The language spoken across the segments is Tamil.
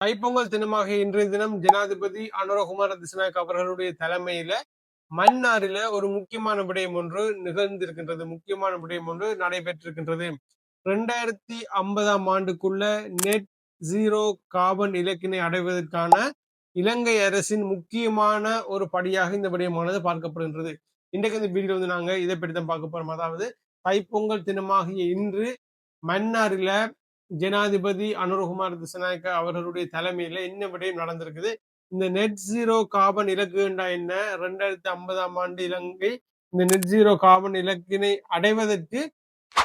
தைப்பொங்கல் தினமாக இன்றைய தினம் ஜனாதிபதி அனுரகுமார திசுநாயக் அவர்களுடைய தலைமையில மன்னாரில ஒரு முக்கியமான விடயம் ஒன்று நிகழ்ந்திருக்கின்றது. முக்கியமான விடயம் ஒன்று நடைபெற்றிருக்கின்றது. 2050ஆம் ஆண்டுக்குள்ள நெட் ஜீரோ கார்பன் இலக்கினை அடைவதற்கான இலங்கை அரசின் முக்கியமான ஒரு படியாக இந்த விடயமானது பார்க்கப்படுகின்றது. இன்றைக்கு இந்த வீடியோ நாங்க இதை பற்றி தான் பார்க்க போறோம். அதாவது தைப்பொங்கல் தினமாகிய இன்று மன்னாரில ஜனாதிபதி அனுரகுமார் திசுநாயக்க அவர்களுடைய தலைமையில என்ன விடயம் நடந்திருக்குது. இந்த நெட் ஜீரோ கார்பன் இலக்கு என்ன, 2050ஆம் ஆண்டு இலங்கை இந்த நெட் ஜீரோ கார்பன் இலக்கினை அடைவதற்கு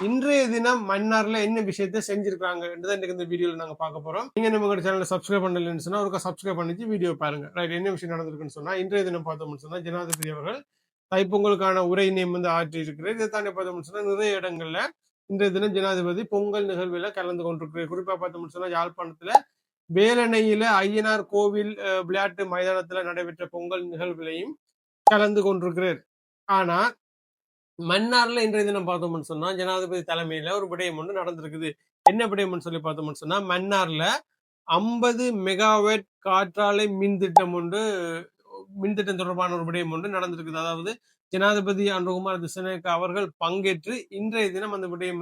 இன்றைய தினம் மன்னார்ல என்ன விஷயத்த செஞ்சிருக்காங்க என்றுதான் இந்த வீடியோல நாங்க பார்க்க போறோம். நீங்க நம்ம சேனலை சப்ஸ்கிரைப் பண்ணலன்னு சொன்னா ஒரு சப்ஸ்கிரைப் பண்ணிச்சு வீடியோ பாருங்க. ரைட், என்ன விஷயம் நடந்திருக்குன்னு சொன்னா இன்றைய தினம் பார்த்தோம்னு சொன்னா ஜனாதிபதி அவர்கள் தைப்பொங்கலுக்கான உரையினையும் ஆற்றி இருக்கிறார். இதை தாண்டி பார்த்தோம்னு சொன்னா நிறைய இடங்கள்ல இன்றைய தினம் ஜனாதிபதி பொங்கல் நிகழ்வுல கலந்து கொண்டிருக்கிறார். குறிப்பா பார்த்தோம்னு சொன்னா யாழ்ப்பாணத்துல வேலணையில ஐயனார் கோவில் விளையாட்டு மைதானத்துல நடைபெற்ற பொங்கல் நிகழ்வுலையும் கலந்து கொண்டிருக்கிறார். ஆனா மன்னார்ல இன்றைய தினம் பார்த்தோம்னு சொன்னா ஜனாதிபதி தலைமையில ஒரு விடயம் ஒன்று நடந்திருக்குது. என்ன விடயம்னு சொல்லி பார்த்தோம்னு சொன்னா மன்னார்ல 50 மெகாவாட் காற்றாலை மின் திட்டம் தொடர்பான ஒரு விடயம் ஒன்று நடந்திருக்குது. அதாவது ஜனாதிபதி அனுரகுமார் திசுநாயக்க அவர்கள் பங்கேற்று இன்றைய தினம் அந்த விடயம்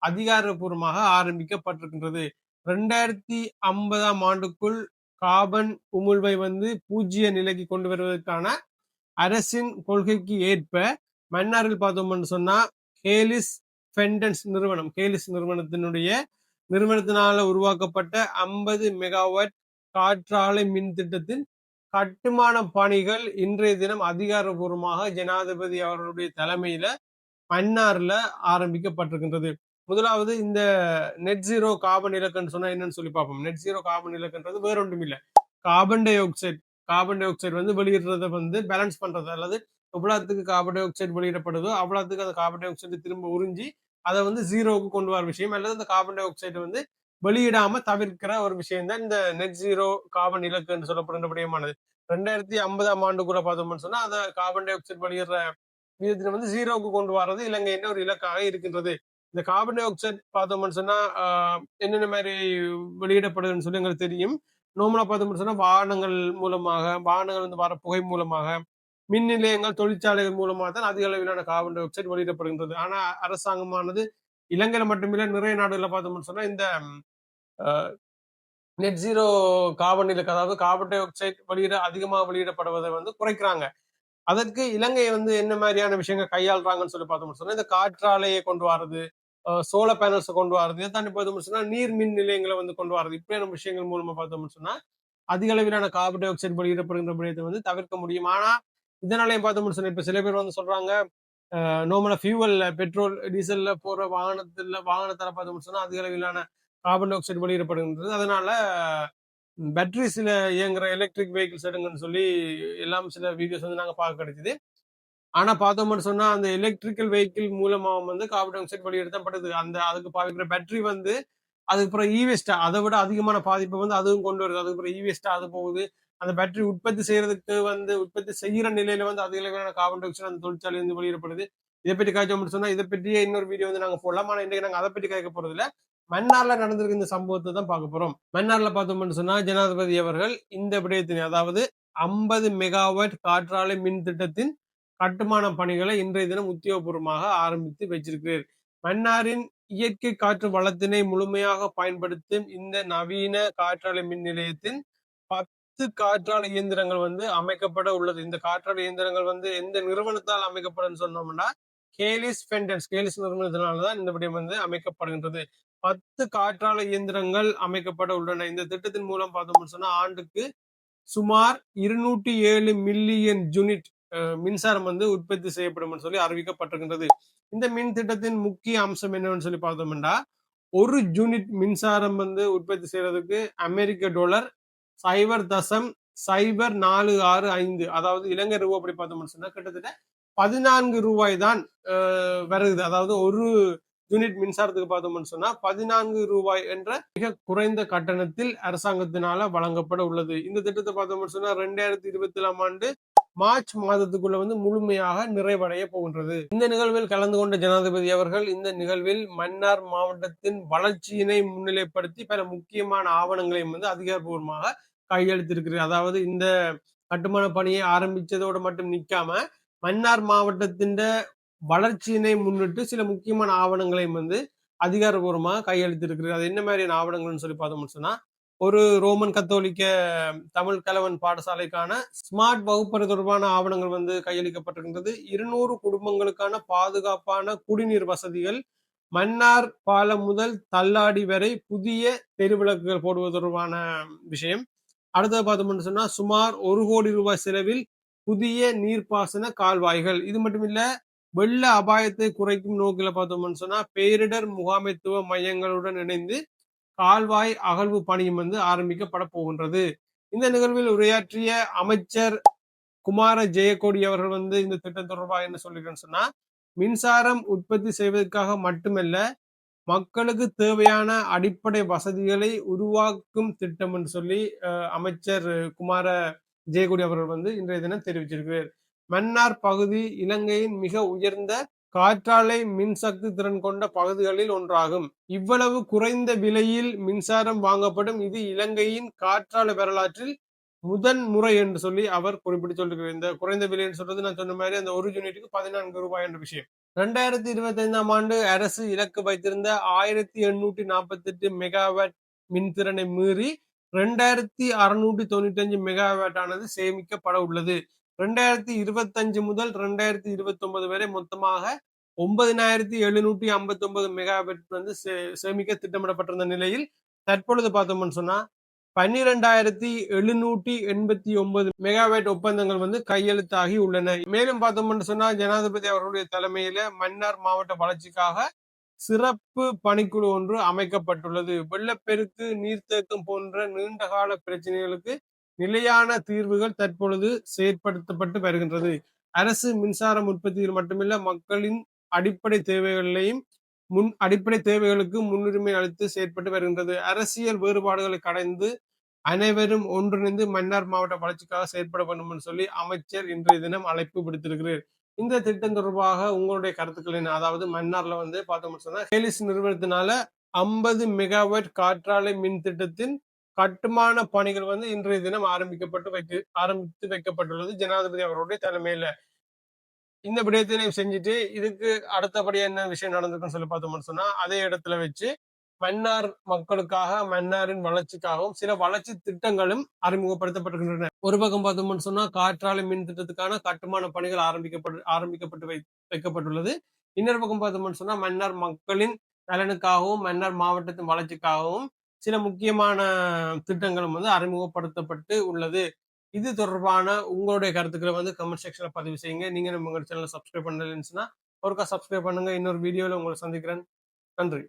அதிகாரப்பூர்வமாக ஆரம்பிக்கப்பட்டிருக்கின்றது. 2050ஆம் ஆண்டுக்குள் கார்பன் உமிழ்வை பூஜ்ஜிய நிலைக்கு கொண்டு வருவதற்கான அரசின் கொள்கைக்கு ஏற்ப மன்னாரில் பார்த்தோம்னு சொன்னா கேலிஸ் ஃபெண்டன்ஸ் நிறுவனத்தினால உருவாக்கப்பட்ட 50 மெகாவாட் காற்றாலை மின் திட்டத்தின் கட்டுமான பணிகள் இன்றைய தினம் அதிகாரப்பூர்வமாக ஜனாதிபதி அவர்களுடைய தலைமையில மன்னார்ல ஆரம்பிக்கப்பட்டிருக்கின்றது. முதலாவது இந்த நெட் ஜீரோ கார்பன் இலக்குன்னு சொன்னா என்னன்னு சொல்லி பார்ப்போம். நெட் ஜீரோ கார்பன் இலக்குன்றது வேற ஒன்றும் இல்லை. கார்பன் டை ஆக்சைடு வெளியிடுறத பேலன்ஸ் பண்றது, அல்லது எவ்வளவுக்கு கார்பன் டை ஆக்சைடு வெளியிடப்படுதோ அவ்வளவுக்கு அந்த கார்பன் டை ஆக்சைடு திரும்ப உறிஞ்சி அதை ஜீரோவுக்கு கொண்டு வர விஷயம், அல்லது அந்த கார்பன் டை ஆக்சைடு வெளியிடாம தவிர்க்கிற ஒரு விஷயம் தான் இந்த நெட் ஜீரோ கார்பன் இலக்கு என்று சொல்லப்படுகிற விடயமானது. 2050ஆம் ஆண்டுக்குள்ள பார்த்தோம்னு சொன்னா அந்த கார்பன் டை ஆக்சைடு வெளியிடுற விகிதத்தினை ஜீரோவுக்கு கொண்டு வர்றது இலங்கையின் ஒரு இலக்காக இருக்கின்றது. இந்த கார்பன் டை ஆக்சைடு பார்த்தோம்னு சொன்னா என்னென்ன மாதிரி வெளியிடப்படுதுன்னு சொல்லி எங்களுக்கு தெரியும். நோமலா பார்த்தோம்னு சொன்னா வாகனங்கள் வர புகை மூலமாக, மின் நிலையங்கள், தொழிற்சாலைகள் மூலமாக தான் அதிக அளவிலான கார்பன் டை ஆக்சைடு வெளியிடப்படுகின்றது. ஆனா அரசாங்கமானது இலங்கையில மட்டுமில்ல நிறைய நாடுகள்ல பார்த்தோம்னு சொன்னா இந்த நெட் ஜீரோ கார்பன் இலக்கு, அதாவது கார்பன் டை ஆக்சைடு அதிகமாக வெளியிடப்படுவதை குறைக்கிறாங்க. அதற்கு இலங்கை என்ன மாதிரியான விஷயங்கள் கையாளுறாங்கன்னு சொல்லி பார்த்தோம்னு சொன்னா இந்த காற்றாலையை கொண்டு வர்றது, சோலார் பேனல்ஸை கொண்டு வர்றது, இதை தாண்டி பார்த்தோம்னு சொன்னா நீர் மின் நிலையங்களை கொண்டு வர்றது, இப்படியான விஷயங்கள் மூலமா பார்த்தோம்னு சொன்னா அதிக அளவிலான கார்பன் டை ஆக்சைடு வெளியிடப்படுகின்ற விடயத்தை தவிர்க்க முடியும். ஆனா இதனாலையும் பார்த்தோம்னு சொன்னா இப்ப சில பேர் சொல்றாங்க நோமலா ஃபியூவல்ல பெட்ரோல் டீசல்ல போற வாகனத்தால பார்த்தோம்னு சொன்னா அதிக அளவிலான கார்பன் டை ஆக்சைடு வெளியிடப்படுகின்றது. அதனால பேட்டரிஸ்ல இயங்குற எலக்ட்ரிக் வெஹிக்கிள்ஸ் எடுங்கன்னு சொல்லி எல்லாம் சில வீடியோஸ் நாங்க பார்க்க கிடைச்சது. ஆனா பார்த்தோம்னு சொன்னா அந்த எலக்ட்ரிக்கல் வெஹிக்கிள் மூலமா கார்பன் டை ஆக்சைடு வெளியிடப்படுது. அதுக்கு பாவிக்கிற பேட்டரி அதுக்கப்புறம் ஈவேஸ்டா அதை விட அதிகமான பாதிப்பை அதுவும் கொண்டு வருது. அதுக்கப்புறம் ஈவேஸ்டா அது போகுது. அந்த பேட்டரி உற்பத்தி செய்யறதுக்கு உற்பத்தி செய்யற நிலையில அதிக அளவிலான கார்பன் டை ஆக்சைடு அந்த தொழிற்சாலை வெளியிடப்படுது. இதை பற்றி காய்ச்சோம்னு சொன்னா இதை பற்றியே இன்னொரு வீடியோ நாங்க போடலாம். ஆனா இன்றைக்கு நாங்க அதை பற்றி கேட்க போறது இல்ல. மன்னார்ல நடந்திருக்க இந்த சம்பவத்தை தான் பார்க்க போறோம். மன்னார்ல பார்த்தோம்னு சொன்னா ஜனாதிபதி அவர்கள் இந்த விடயத்தினை, அதாவது 50 மெகாவாட் காற்றாலை மின் திட்டத்தின் கட்டுமான பணிகளை இன்றைய தினம் உத்தியோகபூர்வமாக ஆரம்பித்து வச்சிருக்கிறார். மன்னாரின் இயற்கை காற்று வளத்தினை முழுமையாக பயன்படுத்தும் இந்த நவீன காற்றாலை மின் நிலையத்தின் 10 காற்றாலை இயந்திரங்கள் அமைக்கப்பட உள்ளது. இந்த காற்றாலை இயந்திரங்கள் எந்த நிறுவனத்தால் அமைக்கப்படும் சொன்னோம்னா கேலிஸ் நிறுவனத்தினால்தான் இந்த விடயம் அமைக்கப்படுகின்றது. 10 காற்றாலை இயந்திரங்கள் அமைக்கப்பட உள்ளன. இந்த திட்டத்தின் மூலம் பார்த்தோம்னு சொன்னா ஆண்டுக்கு சுமார் 207 மில்லியன் யூனிட் மின்சாரம் உற்பத்தி செய்யப்படும் சொல்லி அறிவிக்கப்பட்டிருக்கின்றது. இந்த மின் திட்டத்தின் முக்கிய அம்சம் என்னன்னு சொல்லி பார்த்தோம்னா ஒரு யூனிட் மின்சாரம் உற்பத்தி செய்யறதுக்கு அமெரிக்க டாலர் 0.0465, அதாவது இலங்கை ரூபாய் அப்படி பார்த்தோம்னு சொன்னா கிட்டத்தட்ட 14 ரூபாய் தான் வருது. அதாவது ஒரு யூனிட் மின்சாரத்துக்கு பார்த்தோம்னு சொன்னா 14 ரூபாய் என்ற மிக குறைந்த கட்டணத்தில் அரசாங்கத்தினால வழங்கப்பட உள்ளது. இந்த திட்டத்தை பார்த்தோம்னு சொன்னா 2024ஆம் ஆண்டு மார்ச் மாதத்துக்குள்ள வந்து முழுமையாக நிறைவடைய போகின்றது. இந்த நிகழ்வில் கலந்து கொண்ட ஜனாதிபதி அவர்கள் இந்த நிகழ்வில் மன்னார் மாவட்டத்தின் வளர்ச்சியினை முன்னிலைப்படுத்தி பல முக்கியமான ஆவணங்களையும் வந்து அதிகாரப்பூர்வமாக கையெழுத்திருக்கிறார். அதாவது இந்த கட்டுமான பணியை ஆரம்பிச்சதோடு மட்டும் நிக்காம மன்னார் மாவட்டத்தின் வளர்ச்சியினை முன்னிட்டு சில முக்கியமான ஆவணங்களையும் வந்து அதிகாரப்பூர்வமாக கையெழுத்திருக்கிறார். அது என்ன மாதிரியான ஆவணங்கள்னு சொல்லி பார்த்தோம்னு சொன்னா, ஒரு ரோமன் கத்தோலிக்க தமிழ் கலவன் பாடசாலைக்கான ஸ்மார்ட் வகுப்பறை தொடர்பான ஆவணங்கள் வந்து கையளிக்கப்பட்டிருக்கின்றது. 200 குடும்பங்களுக்கான பாதுகாப்பான குடிநீர் வசதிகள், மன்னார் பாலம் முதல் தள்ளாடி வரை புதிய தெருவிளக்குகள் போடுவது தொடர்பான விஷயம். அடுத்தது பார்த்தோம்னு சொன்னா, சுமார் 1 கோடி ரூபாய் செலவில் புதிய நீர்ப்பாசன கால்வாய்கள். இது மட்டும் இல்ல, வெள்ள அபாயத்தை குறைக்கும் நோக்கில பார்த்தோம்னு சொன்னா, பேரிடர் முகாமைத்துவ மையங்களுடன் இணைந்து கால்வாய் அகழ்வு பணியும் வந்து ஆரம்பிக்கப்பட போகின்றது. இந்த நிகழ்வில் உரையாற்றிய அமைச்சர் குமார ஜெயக்கொடி அவர்கள் வந்து இந்த திட்டம் தொடர்பாக என்ன சொல்லிருக்கேன்னு சொன்னா, மின்சாரம் உற்பத்தி செய்வதற்காக மட்டுமல்ல, மக்களுக்கு தேவையான அடிப்படை வசதிகளை உருவாக்கும் திட்டம் என்று சொல்லி அமைச்சர் குமார ஜெயக்கொடி அவர்கள் வந்து இன்றைய தினம் தெரிவிச்சிருக்கிறார். மன்னார் பகுதி இலங்கையின் மிக உயர்ந்த காற்றாலை மின்சக்தி திறன் கொண்ட பகுதிகளில் ஒன்றாகும். இவ்வளவு குறைந்த விலையில் மின்சாரம் வாங்கப்படும் இது இலங்கையின் காற்றாலை வரலாற்றில் முதன் முறை என்று சொல்லி அவர் குறிப்பிட்டு சொல்லிருக்கிறார். இந்த குறைந்த விலைன்னு சொல்றது நான் சொன்ன மாதிரி அந்த ஒரு யூனிட்டுக்கு 14 ரூபாய் என்ற விஷயம். 2025ஆம் ஆண்டு அரசு இலக்கு வைத்திருந்த 1848 மெகாவாட் மின்திறனை மீறி 2695 மெகாவாட் ஆனது சேமிக்கப்பட உள்ளது. 2025 முதல் 2029 வரை மொத்தமாக 9759 மெகாவாட் வந்து சேமிக்க திட்டமிடப்பட்டிருந்த நிலையில் தற்பொழுது பார்த்தோம்னு சொன்னா 12789 மெகாவாட் ஒப்பந்தங்கள் வந்து கையெழுத்தாகி உள்ளன. மேலும் பார்த்தோம்னு சொன்னா ஜனாதிபதி அவர்களுடைய தலைமையில மன்னார் மாவட்ட வளர்ச்சிக்காக சிறப்பு பணிக்குழு ஒன்று அமைக்கப்பட்டுள்ளது. வெள்ளப்பெருக்கு, நீர்த்தேக்கம் போன்ற நீண்டகால பிரச்சனைகளுக்கு நிலையான தீர்வுகள் தற்பொழுது செயற்படுத்தப்பட்டு வருகின்றது. அரசு மின்சாரம் உற்பத்தியில் மட்டுமில்ல, மக்களின் அடிப்படை தேவைகளுக்கு முன்னுரிமை அளித்து செயற்பட்டு வருகின்றது. அரசியல் வேறுபாடுகளை கடந்து அனைவரும் ஒன்றிணைந்து மன்னார் மாவட்ட வளர்ச்சிக்காக செயற்பட வேண்டும் என்று சொல்லி அமைச்சர் இன்றைய தினம் அழைப்பு விடுத்திருக்கிறார். இந்த திட்டம் தொடர்பாக உங்களுடைய கருத்துக்கள் என்ன? அதாவது மன்னார்ல வந்து பார்த்தோம்னு சொன்னா ஹேலிஸ் நிறுவனத்தினால 50 மெகாவாட் காற்றாலை மின் திட்டத்தின் கட்டுமான பணிகள் வந்து இன்றைய தினம் ஆரம்பித்து வைக்கப்பட்டுள்ளது ஜனாதிபதி அவர்களுடைய தலைமையில. இந்த விடயத்தினையும் செஞ்சுட்டு இதுக்கு அடுத்தபடியா என்ன விஷயம் நடந்திருக்குன்னு சொல்லி பார்த்தோம்னு சொன்னா, அதே இடத்துல வச்சு மன்னார் மக்களுக்காக, மன்னாரின் வளர்ச்சிக்காகவும் சில வளர்ச்சி திட்டங்களும் அறிமுகப்படுத்தப்பட்டிருக்கின்றன. ஒரு பக்கம் பார்த்தோம்னு சொன்னா காற்றாலை மின் திட்டத்துக்கான கட்டுமான பணிகள் ஆரம்பிக்கப்பட்டு வைக்கப்பட்டுள்ளது. இன்னொரு பக்கம் பார்த்தோம்னு சொன்னா மன்னார் மக்களின் நலனுக்காகவும் மன்னார் மாவட்டத்தின் வளர்ச்சிக்காகவும் சில முக்கியமான திட்டங்களும் வந்து அறிமுகப்படுத்தப்பட்டு உள்ளது. இது தொடர்பான உங்களுடைய கருத்துக்களை வந்து கமெண்ட் செக்ஷன்ல பதிவு செய்யுங்க. நீங்க நம்ம சேனலை சப்ஸ்கிரைப் பண்ணலன்னு சொன்னா ஒருக்கா சப்ஸ்கிரைப் பண்ணுங்க. இன்னொரு வீடியோல உங்களை சந்திக்கிறேன். நன்றி.